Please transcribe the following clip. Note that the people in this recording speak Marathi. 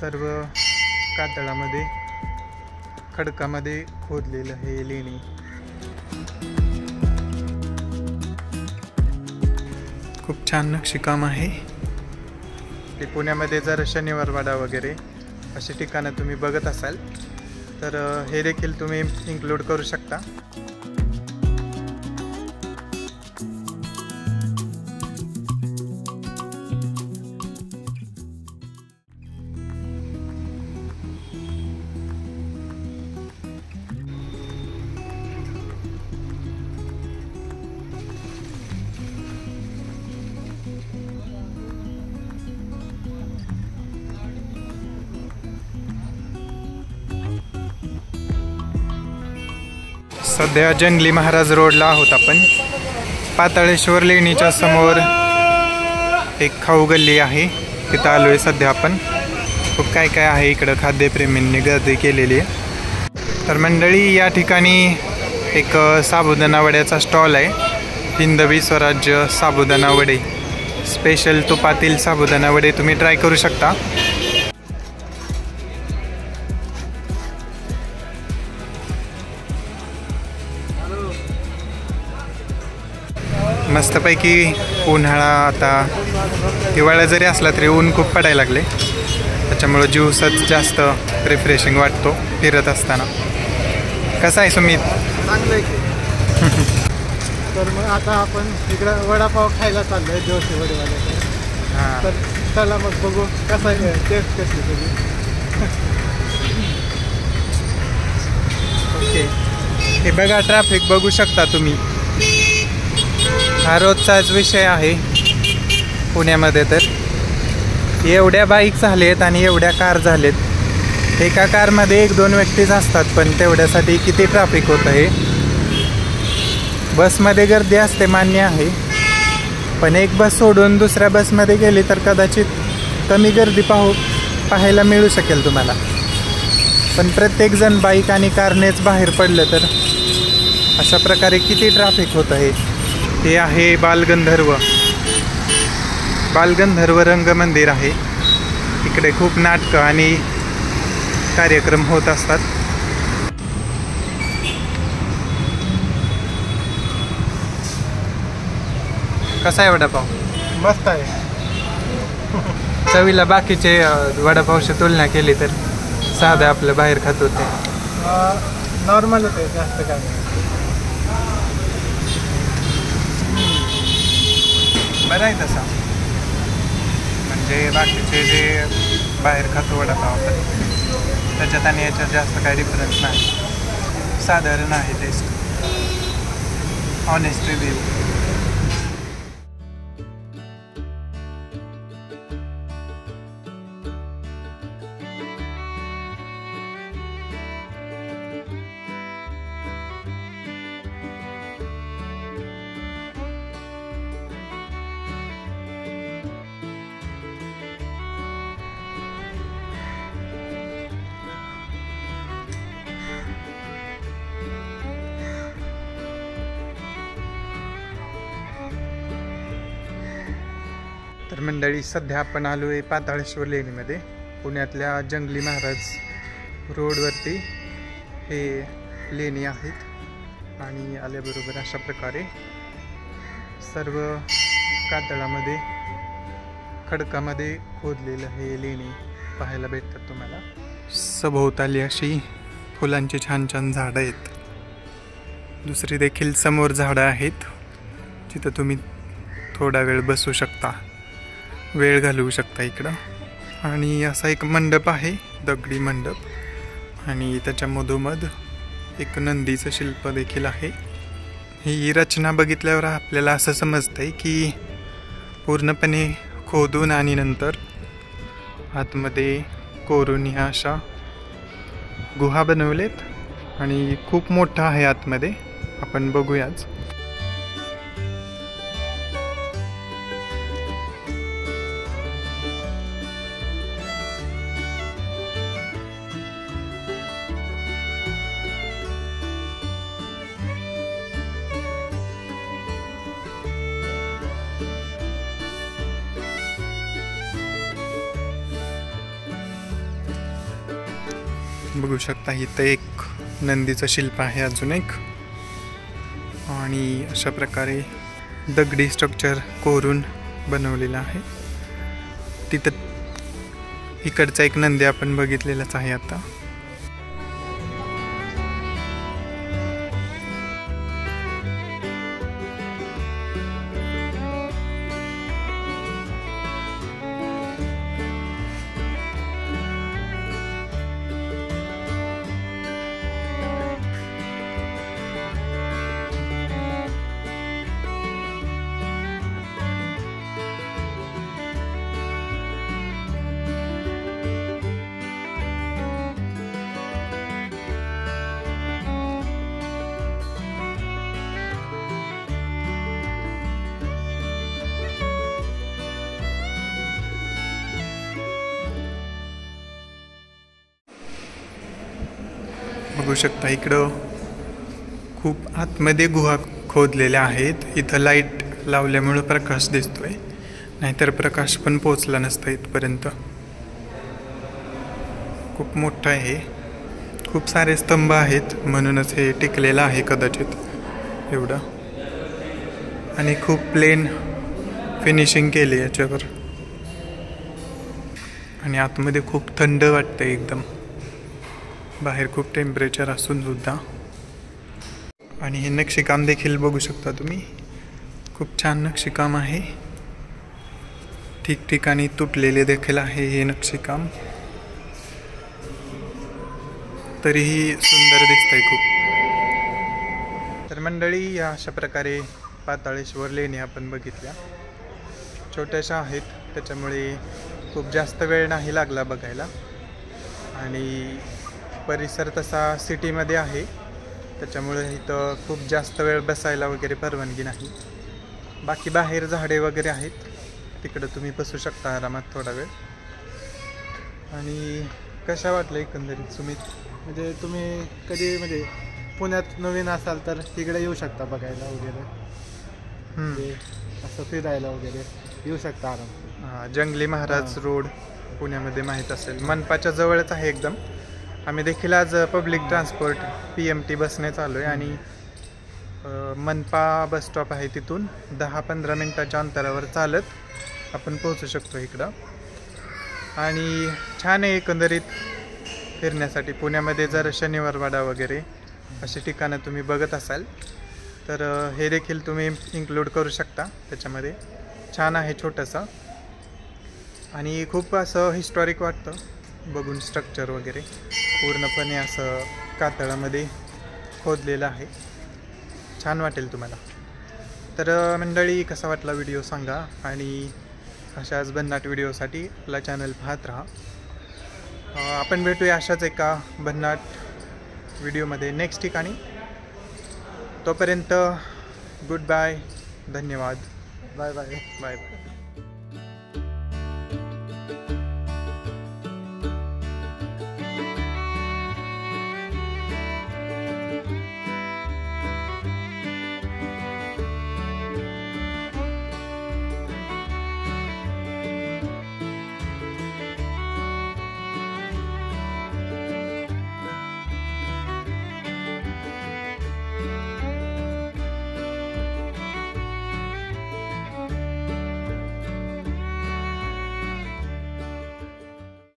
सर्व कातळामध्ये खडकामध्ये खोदलेलं हे लेणी. खूप छान नक्षीकाम आहे. ते पुण्यामध्ये जर शनिवारवाडा वगैरे अशी ठिकाणं तुम्ही बघत असाल तर हे देखील तुम्ही इन्क्लूड करू शकता. सध्या जंगली महाराज रोडला आहोत आपण. पाताळेश्वर लेणीच्या समोर एक खाऊ गल्ली आहे, तिथं आलोय सध्या आपण. खूप काय काय आहे इकडं, खाद्यप्रेमींनी गर्दी केलेली आहे. तर मंडळी, या ठिकाणी एक साबुदाणा वड्याचा स्टॉल आहे. हिंदवी स्वराज्य साबुदाणा वडे, स्पेशल तुपातील साबुदाणा वडे तुम्ही ट्राय करू शकता. मस्तपैकी उन्हाळा, आता हिवाळा जरी असला तरी ऊन खूप पडायला लागले, त्याच्यामुळं ज्यूसच जास्त रिफ्रेशिंग वाटतो फिरत असताना. कसं आहे सुमित? चांगलं आहे. तर मग आता आपण इकडं वडापाव खायला चाललो आहे, जोशी वडेवाल्याकडे. हां, तर चला मग बघू कसं आहे, टेस्ट कशी तुझी. ओके. हे बघा, ट्रॅफिक बघू शकता तुम्ही. हा रोजचाच विषय आहे पुण्यामध्ये. तर एवढ्या बाईक झालेत आणि एवढ्या कार झालेत. एका कारमध्ये 1-2 व्यक्तीच असतात, पण तेवढ्यासाठी किती ट्रॅफिक होतं. हे बसमध्ये गर्दी असते, मान्य आहे, पण एक बस सोडून दुसऱ्या बसमध्ये गेली तर कदाचित कमी गर्दी पाहायला मिळू शकेल तुम्हाला. पण प्रत्येकजण बाईक आणि कारनेच बाहेर पडलं तर अशा प्रकारे किती ट्रॅफिक होतं. हे आहे बालगंधर्व रंगमंदिर आहे. इकडे खूप नाटकं आणि कार्यक्रम होत असतात. कसा आहे वडापाव? मस्त आहे. चवीला बाकीचे वडापावशी तुलना केली तर साधं आपलं बाहेर खात होते. नॉर्मलच आहे, जास्त काय नाही. बरं आहे तसा. म्हणजे बाकीचे जे बाहेर खातो वडापाव त्याच्यात आणि याच्यात जास्त काही डिफरन्स नाही, साधारण आहे टेस्ट. Honest review. तर मंडळी, सध्या आपण आलो आहे पाताळेश्वर लेणीमध्ये. पुण्यातल्या जंगली महाराज रोडवरती हे लेणी आहेत आणि आल्याबरोबर अशा प्रकारे सर्व कातळामध्ये खडकामध्ये खोदलेलं हे लेणी पाहायला भेटतात तुम्हाला. सभोवताली अशी फुलांची छान छान झाडं आहेत. दुसरी देखील समोर झाडं आहेत, जिथं तुम्ही थोडा वेळ बसू शकता, वेळ घालवू शकता इकडं. आणि असा एक मंडप आहे, दगडी मंडप, आणि त्याच्या मधोमध एक नंदीचं शिल्प देखील आहे. ही रचना बघितल्यावर आपल्याला असं समजतंय की पूर्णपणे खोदून आणि नंतर आतमध्ये कोरून ह्या अशा गुहा बनवलेत आणि खूप मोठा आहे आतमध्ये. आपण बघूयाच. बघू शकता इथं एक नंदीचं शिल्प आहे अजून एक, आणि अशा प्रकारे दगडी स्ट्रक्चर कोरून बनवलेलं आहे. तिथं इकडचा एक नंदी आपण बघितलेलाच आहे आता. बघू शकता इकडं खूप आतमध्ये गुहा खोदलेल्या आहेत. इथं लाईट लावल्यामुळं प्रकाश दिसतोय, नाहीतर प्रकाश पण पोचला नसता इथपर्यंत. खूप मोठं आहे, खूप सारे स्तंभ आहेत म्हणूनच हे टिकलेलं आहे कदाचित एवढं. आणि खूप प्लेन फिनिशिंग केली याच्यावर. आणि आतमध्ये खूप थंड वाटतंय एकदम, बाहेर खूप टेम्परेचर असून सुद्धा. आणि हे नक्षीकाम देखील बघू शकता तुम्ही, खूप छान नक्षीकाम आहे. ठिकठिकाणी तुटलेले देखील आहे हे नक्षीकाम, तरीही सुंदर दिसतंय खूप. तर मंडळी, या अशा प्रकारे पाताळेश्वर लेणी आपण बघितल्या. छोट्याशा आहेत त्याच्यामुळे खूप जास्त वेळ नाही लागला बघायला. आणि परिसर तसा सिटीमध्ये आहे त्याच्यामुळे इथं खूप जास्त वेळ बसायला वगैरे परवानगी नाही. बाकी बाहेर झाडे वगैरे आहेत, तिकडं तुम्ही बसू शकता आरामात थोडा वेळ. आणि कशा वाटलं एकंदरीत सुमित? म्हणजे तुम्ही कधी म्हणजे पुण्यात नवीन असाल तर तिकडे येऊ शकता बघायला वगैरे, म्हणजे असं फिरायला वगैरे येऊ शकता आराम. जंगली महाराज रोड पुण्यामध्ये माहीत असेल, मनपाच्या जवळच आहे एकदम. आम्ही देखील आज पब्लिक ट्रान्सपोर्ट PMT बसने चालू आहे. आणि मनपा बस स्टॉप आहे, तिथून 10-15 मिनटाच्या अंतरावर चालत आपण पोहोचू शकतो इकडं. आणि छान आहे एकंदरीत फिरण्यासाठी. पुण्यामध्ये जर शनिवारवाडा वगैरे अशी ठिकाणं तुम्ही बघत असाल तर हे देखील तुम्ही इन्क्लूड करू शकता त्याच्यामध्ये. छान आहे छोटंसं, आणि खूप असं हिस्टॉरिक वाटतं बघून. स्ट्रक्चर वगैरे पूर्णपणे असं कातळामध्ये खोदलेलं आहे, छान वाटेल तुम्हाला. तर मंडळी, कसा वाटला व्हिडिओ सांगा, आणि अशाच भन्नाट व्हिडिओसाठी आपला चॅनल पाहत राहा. आपण भेटूया अशाच एका भन्नाट व्हिडिओमध्ये नेक्स्ट ठिकाणी. तोपर्यंत गुड बाय, धन्यवाद. Bye bye. Bye bye.